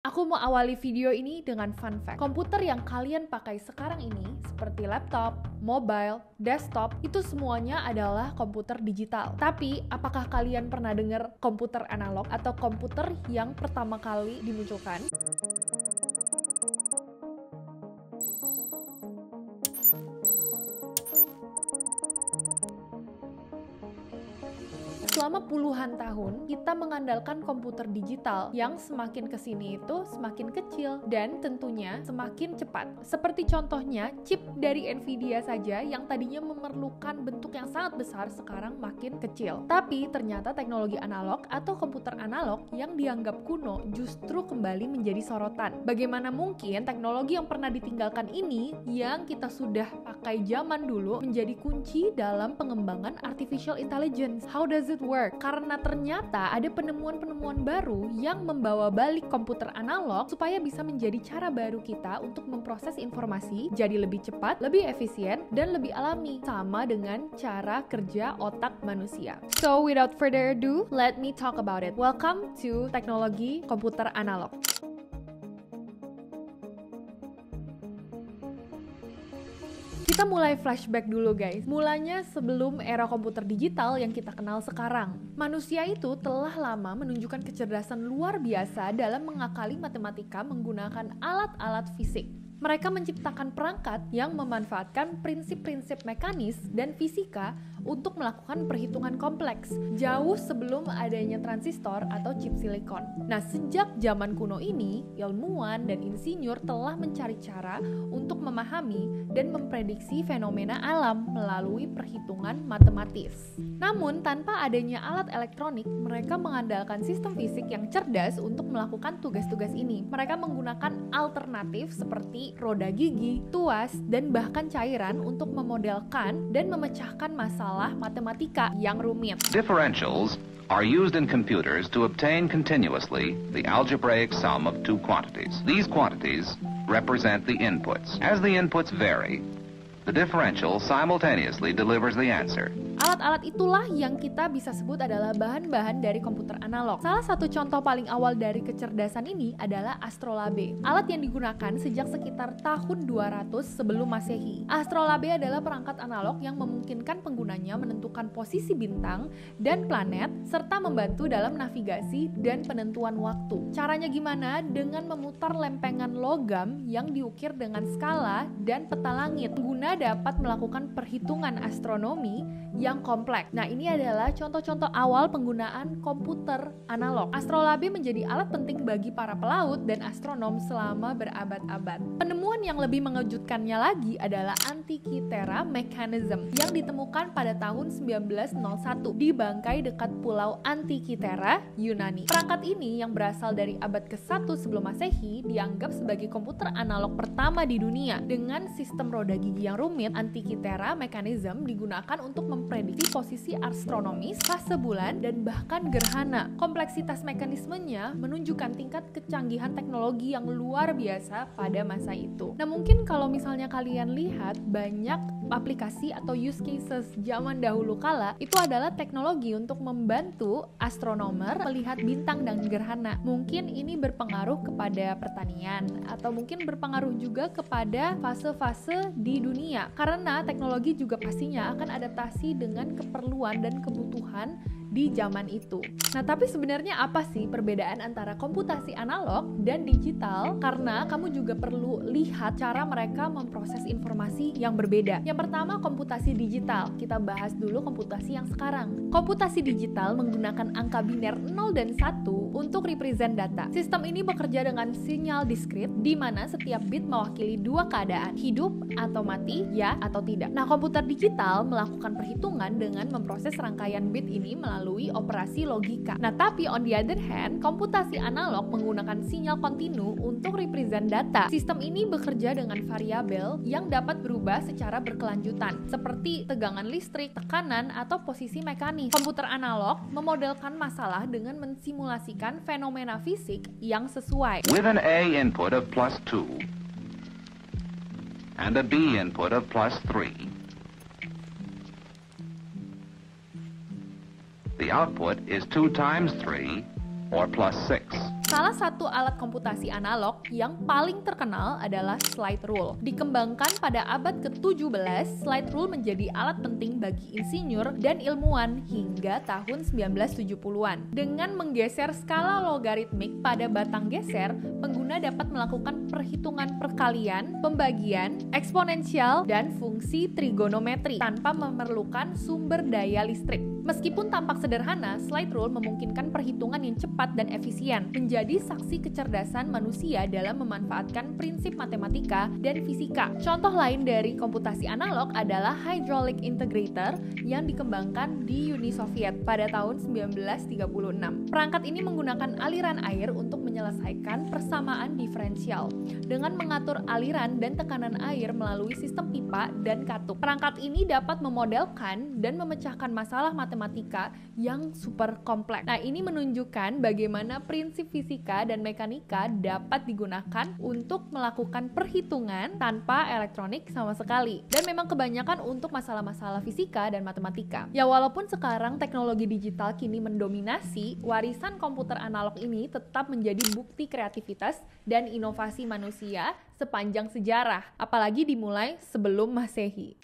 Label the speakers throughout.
Speaker 1: Aku mau awali video ini dengan fun fact. Komputer yang kalian pakai sekarang ini, seperti laptop, mobile, desktop, itu semuanya adalah komputer digital. Tapi, apakah kalian pernah dengar komputer analog atau komputer yang pertama kali dimunculkan? Selama puluhan tahun, kita mengandalkan komputer digital yang semakin kesini itu semakin kecil dan tentunya semakin cepat. Seperti contohnya, chip dari Nvidia saja yang tadinya memerlukan bentuk yang sangat besar sekarang makin kecil. Tapi ternyata teknologi analog atau komputer analog yang dianggap kuno justru kembali menjadi sorotan. Bagaimana mungkin teknologi yang pernah ditinggalkan ini yang kita sudah pakai zaman dulu menjadi kunci dalam pengembangan artificial intelligence? How does it work? Karena ternyata ada penemuan-penemuan baru yang membawa balik komputer analog supaya bisa menjadi cara baru kita untuk memproses informasi jadi lebih cepat, lebih efisien, dan lebih alami, sama dengan cara kerja otak manusia. So without further ado, let me talk about it. Welcome to teknologi komputer analog. Kita mulai flashback dulu guys. Mulanya sebelum era komputer digital yang kita kenal sekarang. Manusia itu telah lama menunjukkan kecerdasan luar biasa dalam mengakali matematika menggunakan alat-alat fisik. Mereka menciptakan perangkat yang memanfaatkan prinsip-prinsip mekanis dan fisika untuk melakukan perhitungan kompleks, jauh sebelum adanya transistor atau chip silikon. Nah, sejak zaman kuno ini, ilmuwan dan insinyur telah mencari cara untuk memahami dan memprediksi fenomena alam melalui perhitungan matematis. Namun, tanpa adanya alat elektronik, mereka mengandalkan sistem fisik yang cerdas untuk melakukan tugas-tugas ini. Mereka menggunakan alternatif seperti roda gigi, tuas, dan bahkan cairan untuk memodelkan dan memecahkan masalah matematika yang rumit.
Speaker 2: Differentials are used in computers to obtain continuously the algebraic sum of two quantities. These quantities represent the inputs. As the inputs vary, the differential simultaneously delivers the answer.
Speaker 1: Alat-alat itulah yang kita bisa sebut adalah bahan-bahan dari komputer analog. Salah satu contoh paling awal dari kecerdasan ini adalah astrolabe, alat yang digunakan sejak sekitar tahun 200 sebelum Masehi. Astrolabe adalah perangkat analog yang memungkinkan penggunanya menentukan posisi bintang dan planet, serta membantu dalam navigasi dan penentuan waktu. Caranya gimana? Dengan memutar lempengan logam yang diukir dengan skala dan peta langit. Pengguna dapat melakukan perhitungan astronomi yang kompleks. Nah, ini adalah contoh-contoh awal penggunaan komputer analog. Astrolabe menjadi alat penting bagi para pelaut dan astronom selama berabad-abad. Penemuan yang lebih mengejutkannya lagi adalah Antikythera mechanism yang ditemukan pada tahun 1901 di bangkai dekat pulau Antikythera, Yunani. Perangkat ini yang berasal dari abad ke-1 sebelum Masehi dianggap sebagai komputer analog pertama di dunia. Dengan sistem roda gigi yang rumit, Antikythera mechanism digunakan untuk memprediksi posisi astronomis, fase bulan, dan bahkan gerhana. Kompleksitas mekanismenya menunjukkan tingkat kecanggihan teknologi yang luar biasa pada masa itu. Nah, mungkin kalau misalnya kalian lihat banyak aplikasi atau use cases zaman dahulu kala, itu adalah teknologi untuk membantu astronomer melihat bintang dan gerhana. Mungkin ini berpengaruh kepada pertanian atau mungkin berpengaruh juga kepada fase-fase di dunia, karena teknologi juga pastinya akan adaptasi dengan keperluan dan kebutuhan di zaman itu. Nah, tapi sebenarnya apa sih perbedaan antara komputasi analog dan digital? Karena kamu juga perlu lihat cara mereka memproses informasi yang berbeda. Yang pertama, komputasi digital. Kita bahas dulu komputasi yang sekarang. Komputasi digital menggunakan angka biner 0 dan 1 untuk represent data. Sistem ini bekerja dengan sinyal diskrit, di mana setiap bit mewakili dua keadaan, hidup atau mati, ya atau tidak. Nah, komputer digital melakukan perhitungan dengan memproses rangkaian bit ini melalui operasi logika. Nah, tapi on the other hand, komputasi analog menggunakan sinyal kontinu untuk represent data. Sistem ini bekerja dengan variabel yang dapat berubah secara berkelanjutan, seperti tegangan listrik, tekanan, atau posisi mekanis. Komputer analog memodelkan masalah dengan mensimulasikan fenomena fisik yang sesuai.
Speaker 2: With an A input of +2 and a B input of +3, the output is 2 times 3 or +6.
Speaker 1: Salah satu alat komputasi analog yang paling terkenal adalah slide rule. Dikembangkan pada abad ke-17, slide rule menjadi alat penting bagi insinyur dan ilmuwan hingga tahun 1970-an. Dengan menggeser skala logaritmik pada batang geser, pengguna dapat melakukan perhitungan perkalian, pembagian, eksponensial, dan fungsi trigonometri tanpa memerlukan sumber daya listrik. Meskipun tampak sederhana, slide rule memungkinkan perhitungan yang cepat dan efisien, menjadi saksi kecerdasan manusia dalam memanfaatkan prinsip matematika dan fisika. Contoh lain dari komputasi analog adalah hydraulic integrator yang dikembangkan di Uni Soviet pada tahun 1936. Perangkat ini menggunakan aliran air untuk menyelesaikan persamaan diferensial dengan mengatur aliran dan tekanan air melalui sistem pipa dan katup. Perangkat ini dapat memodelkan dan memecahkan masalah matematika yang super kompleks. Nah, ini menunjukkan bagaimana prinsip fisika dan mekanika dapat digunakan untuk melakukan perhitungan tanpa elektronik sama sekali. Dan memang kebanyakan untuk masalah-masalah fisika dan matematika. Ya, walaupun sekarang teknologi digital kini mendominasi, warisan komputer analog ini tetap menjadi bukti kreativitas dan inovasi manusia sepanjang sejarah, apalagi dimulai sebelum Masehi.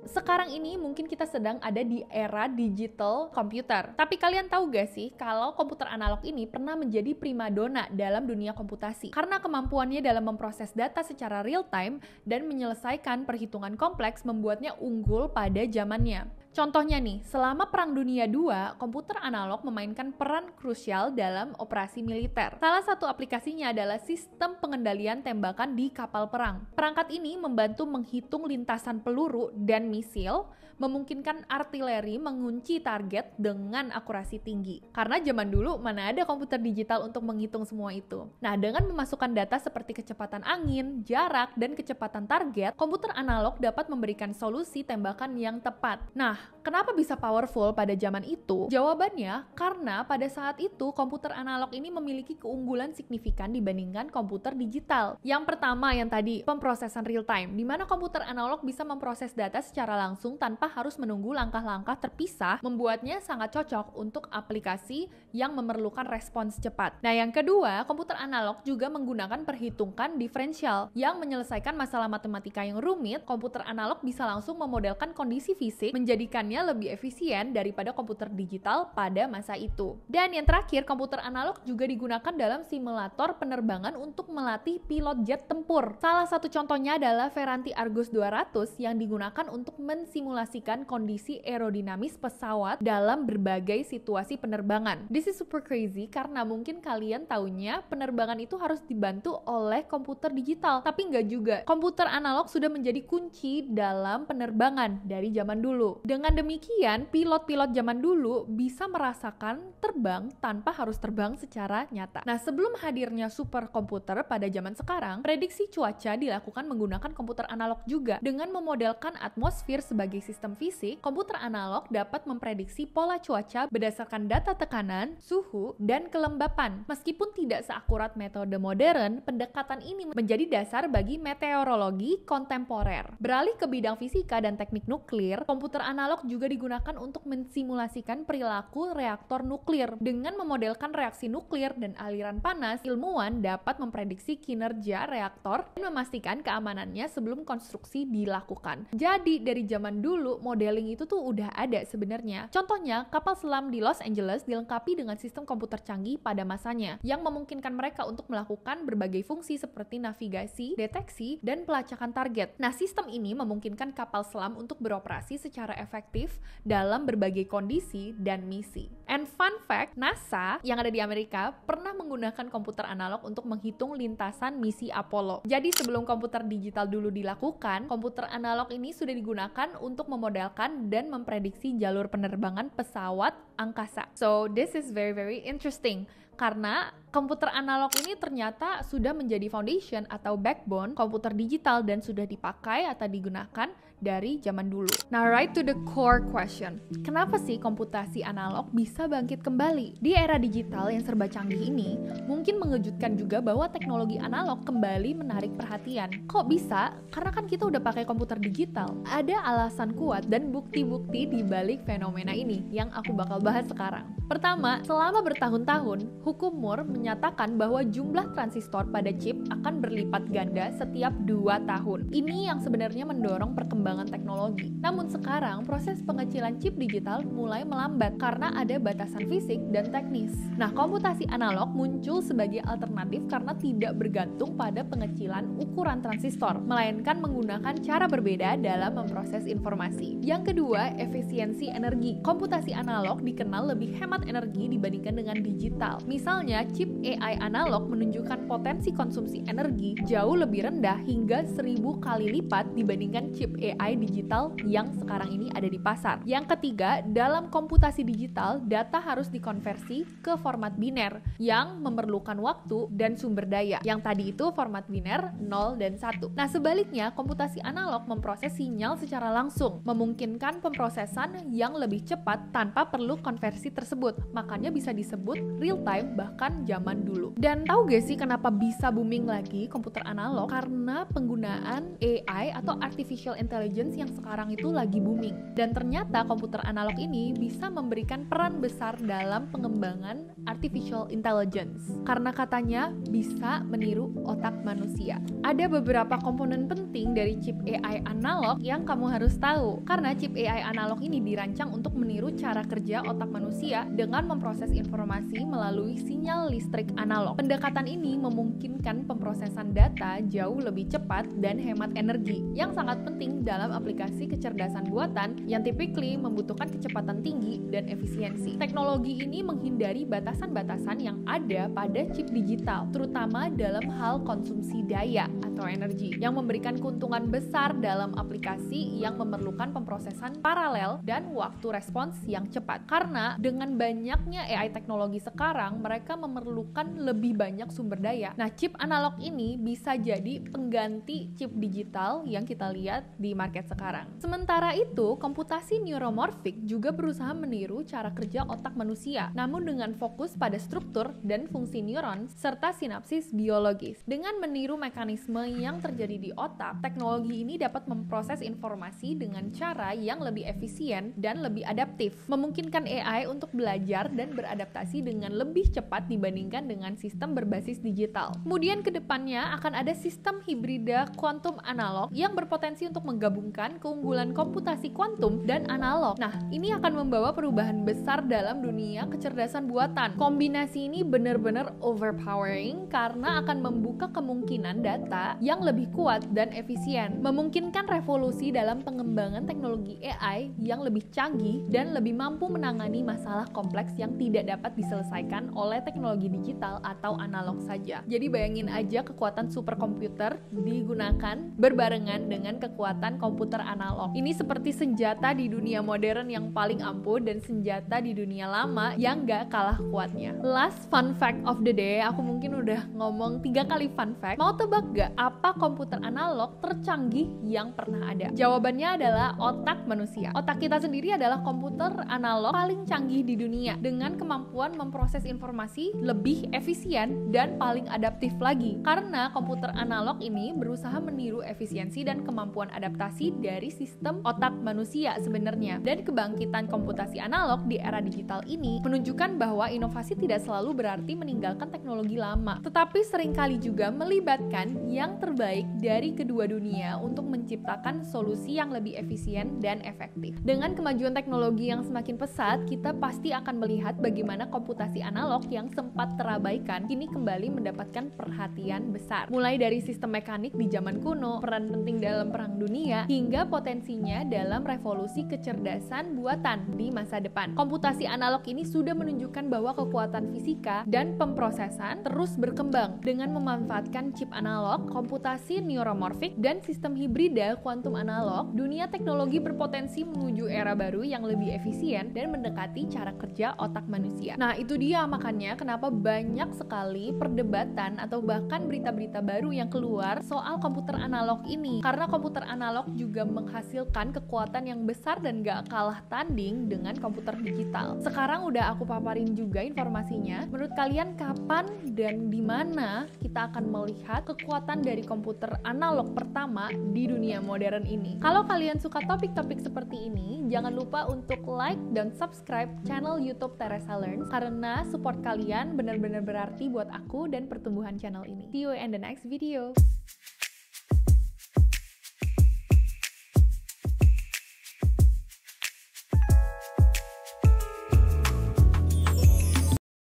Speaker 1: Sekarang ini mungkin kita sedang ada di era digital komputer. Tapi kalian tahu gak sih kalau komputer analog ini pernah menjadi primadona dalam dunia komputasi karena kemampuannya dalam memproses data secara real time dan menyelesaikan perhitungan kompleks membuatnya unggul pada zamannya. Contohnya nih, selama Perang Dunia II, komputer analog memainkan peran krusial dalam operasi militer. Salah satu aplikasinya adalah sistem pengendalian tembakan di kapal perang. Perangkat ini membantu menghitung lintasan peluru dan misil, memungkinkan artileri mengunci target dengan akurasi tinggi. Karena zaman dulu mana ada komputer digital untuk menghitung semua itu. Nah, dengan memasukkan data seperti kecepatan angin, jarak, dan kecepatan target, komputer analog dapat memberikan solusi tembakan yang tepat. Nah, kenapa bisa powerful pada zaman itu? Jawabannya, karena pada saat itu komputer analog ini memiliki keunggulan signifikan dibandingkan komputer digital. Yang pertama yang tadi, pemrosesan real time, di mana komputer analog bisa memproses data secara langsung tanpa harus menunggu langkah-langkah terpisah, membuatnya sangat cocok untuk aplikasi yang memerlukan respons cepat. Nah, yang kedua, komputer analog juga menggunakan perhitungan diferensial yang menyelesaikan masalah matematika yang rumit. Komputer analog bisa langsung memodelkan kondisi fisik, menjadikannya lebih efisien daripada komputer digital pada masa itu. Dan yang terakhir, komputer analog juga digunakan dalam simulator penerbangan untuk melatih pilot jet tempur. Salah satu contohnya adalah Ferranti Argus 200 yang digunakan untuk mensimulasikan kondisi aerodinamis pesawat dalam berbagai situasi penerbangan. This is super crazy karena mungkin kalian taunya penerbangan itu harus dibantu oleh komputer digital, tapi nggak juga. Komputer analog sudah menjadi kunci dalam penerbangan dari zaman dulu. Dengan demikian, pilot-pilot zaman dulu bisa merasakan terbang tanpa harus terbang secara nyata. Nah, sebelum hadirnya superkomputer pada zaman sekarang, prediksi cuaca dilakukan menggunakan komputer analog juga. Dengan memodelkan atmosfer sebagai sistem fisik, komputer analog dapat memprediksi pola cuaca berdasarkan data tekanan, suhu, dan kelembapan. Meskipun tidak seakurat metode modern, pendekatan ini menjadi dasar bagi meteorologi kontemporer. Beralih ke bidang fisika dan teknik nuklir, komputer analog juga digunakan untuk mensimulasikan perilaku reaktor nuklir. Dengan memodelkan reaksi nuklir dan aliran panas, ilmuwan dapat memprediksi kinerja reaktor dan memastikan keamanannya sebelum konstruksi dilakukan. Jadi, dari zaman dulu, modeling itu tuh udah ada sebenarnya. Contohnya, kapal selam di Los Angeles dilengkapi dengan sistem komputer canggih pada masanya, yang memungkinkan mereka untuk melakukan berbagai fungsi seperti navigasi, deteksi, dan pelacakan target. Nah, sistem ini memungkinkan kapal selam untuk beroperasi secara efektif dalam berbagai kondisi dan misi. And fun fact, NASA yang ada di Amerika pernah menggunakan komputer analog untuk menghitung lintasan misi Apollo. Jadi sebelum komputer digital dulu dilakukan, komputer analog ini sudah digunakan untuk memodelkan dan memprediksi jalur penerbangan pesawat angkasa. So this is very interesting. Karena komputer analog ini ternyata sudah menjadi foundation atau backbone komputer digital dan sudah dipakai atau digunakan dari zaman dulu. Now right to the core question. Kenapa sih komputasi analog bisa bisa bangkit kembali. Di era digital yang serba canggih ini, mungkin mengejutkan juga bahwa teknologi analog kembali menarik perhatian. Kok bisa? Karena kan kita udah pakai komputer digital. Ada alasan kuat dan bukti-bukti di balik fenomena ini yang aku bakal bahas sekarang. Pertama, selama bertahun-tahun, hukum Moore menyatakan bahwa jumlah transistor pada chip akan berlipat ganda setiap 2 tahun. Ini yang sebenarnya mendorong perkembangan teknologi. Namun sekarang, proses pengecilan chip digital mulai melambat karena ada batasan fisik dan teknis. Nah, komputasi analog muncul sebagai alternatif karena tidak bergantung pada pengecilan ukuran transistor, melainkan menggunakan cara berbeda dalam memproses informasi. Yang kedua, efisiensi energi. Komputasi analog dikenal lebih hemat energi dibandingkan dengan digital. Misalnya, chip AI analog menunjukkan potensi konsumsi energi jauh lebih rendah hingga 1000 kali lipat dibandingkan chip AI digital yang sekarang ini ada di pasar. Yang ketiga, dalam komputasi digital, data harus dikonversi ke format biner yang memerlukan waktu dan sumber daya. Yang tadi itu format biner 0 dan 1. Nah, sebaliknya, komputasi analog memproses sinyal secara langsung, memungkinkan pemrosesan yang lebih cepat tanpa perlu konversi tersebut. Makanya bisa disebut real time bahkan zaman dulu. Dan tahu gak sih kenapa bisa booming lagi komputer analog? Karena penggunaan AI atau artificial intelligence yang sekarang itu lagi booming. Dan ternyata komputer analog ini bisa memberikan peran besar dalam pengembangan artificial intelligence. Karena katanya bisa meniru otak manusia. Ada beberapa komponen penting dari chip AI analog yang kamu harus tahu. Karena chip AI analog ini dirancang untuk meniru cara kerja otak manusia dengan memproses informasi melalui sinyal listrik analog. Pendekatan ini memungkinkan pemrosesan data jauh lebih cepat dan hemat energi, yang sangat penting dalam aplikasi kecerdasan buatan yang typically membutuhkan kecepatan tinggi dan efisiensi. Teknologi ini menghindari batasan-batasan yang ada pada chip digital, terutama dalam hal konsumsi daya atau energi, yang memberikan keuntungan besar dalam aplikasi yang memerlukan pemrosesan paralel dan waktu respons yang cepat. Karena dengan banyaknya AI teknologi sekarang, mereka memerlukan lebih banyak sumber daya. Nah, chip analog ini bisa jadi pengganti chip digital yang kita lihat di market sekarang. Sementara itu, komputasi neuromorphic juga berusaha meniru cara kerja otak manusia, namun dengan fokus pada struktur dan fungsi neuron serta sinapsis biologis. Dengan meniru mekanisme yang terjadi di otak, teknologi ini dapat memproses informasi dengan cara yang lebih efisien dan lebih adaptif, memungkinkan AI untuk belajar dan beradaptasi dengan lebih cepat dibandingkan dengan sistem berbasis digital. Kemudian ke depannya akan ada sistem hibrida kuantum analog yang berpotensi untuk menggabungkan keunggulan komputasi kuantum dan analog. Nah, ini akan membawa perubahan besar dalam dunia kecerdasan buatan. Kombinasi ini benar-benar overpowering karena akan membuka kemungkinan data yang lebih kuat dan efisien, memungkinkan revolusi dalam pengembangan teknologi AI yang lebih canggih dan lebih mampu menangani masalah kompleks yang tidak dapat diselesaikan oleh teknologi digital atau analog saja. Jadi bayangin aja kekuatan superkomputer digunakan berbarengan dengan kekuatan komputer analog. Ini seperti senjata di dunia modern yang paling ampuh dan senjata di dunia lama yang gak kalah kuatnya. Last fun fact of the day, aku mungkin udah ngomong 3 kali fun fact. Mau tebak gak apa komputer analog tercanggih yang pernah ada? Jawabannya adalah otak manusia. Otak kita sendiri adalah komputer analog paling canggih di dunia dengan kemampuan memproses informasi lebih efisien dan paling adaptif lagi. Karena komputer analog ini berusaha meniru efisiensi dan kemampuan adaptasi dari sistem otak manusia sebenarnya. Dan kebangkitan komputasi analog di era digital ini menunjukkan bahwa inovasi tidak selalu berarti meninggalkan teknologi lama, tetapi seringkali juga melibatkan yang terbaik dari kedua dunia untuk menciptakan solusi yang lebih efisien dan efektif. Dengan kemajuan teknologi yang semakin pesat, kita pasti akan melihat bagaimana komputasi analog yang sempat terabaikan kini kembali mendapatkan perhatian besar. Mulai dari sistem mekanik di zaman kuno, peran penting dalam perang dunia, hingga potensinya dalam revolusi kecerdasan buatan di masa depan. Komputasi analog ini sudah menunjukkan bahwa kekuatan fisika dan pemrosesan terus berkembang dengan memanfaatkan chip analog, komputasi neuromorphic, dan sistem hibrida kuantum analog. Dunia teknologi berpotensi menuju era baru yang lebih efisien dan mendekati cara kerja otak manusia. Nah, itu dia makanya kenapa banyak sekali perdebatan atau bahkan berita-berita baru yang keluar soal komputer analog ini. Karena komputer analog juga menghasilkan kekuatan yang besar dan gak kalah tanding dengan komputer digital. digital. Sekarang udah aku paparin juga informasinya. Menurut kalian kapan dan di mana kita akan melihat kekuatan dari komputer analog pertama di dunia modern ini? Kalau kalian suka topik-topik seperti ini, jangan lupa untuk like dan subscribe channel YouTube Teresa Learns karena support kalian benar-benar berarti buat aku dan pertumbuhan channel ini. See you in the next video.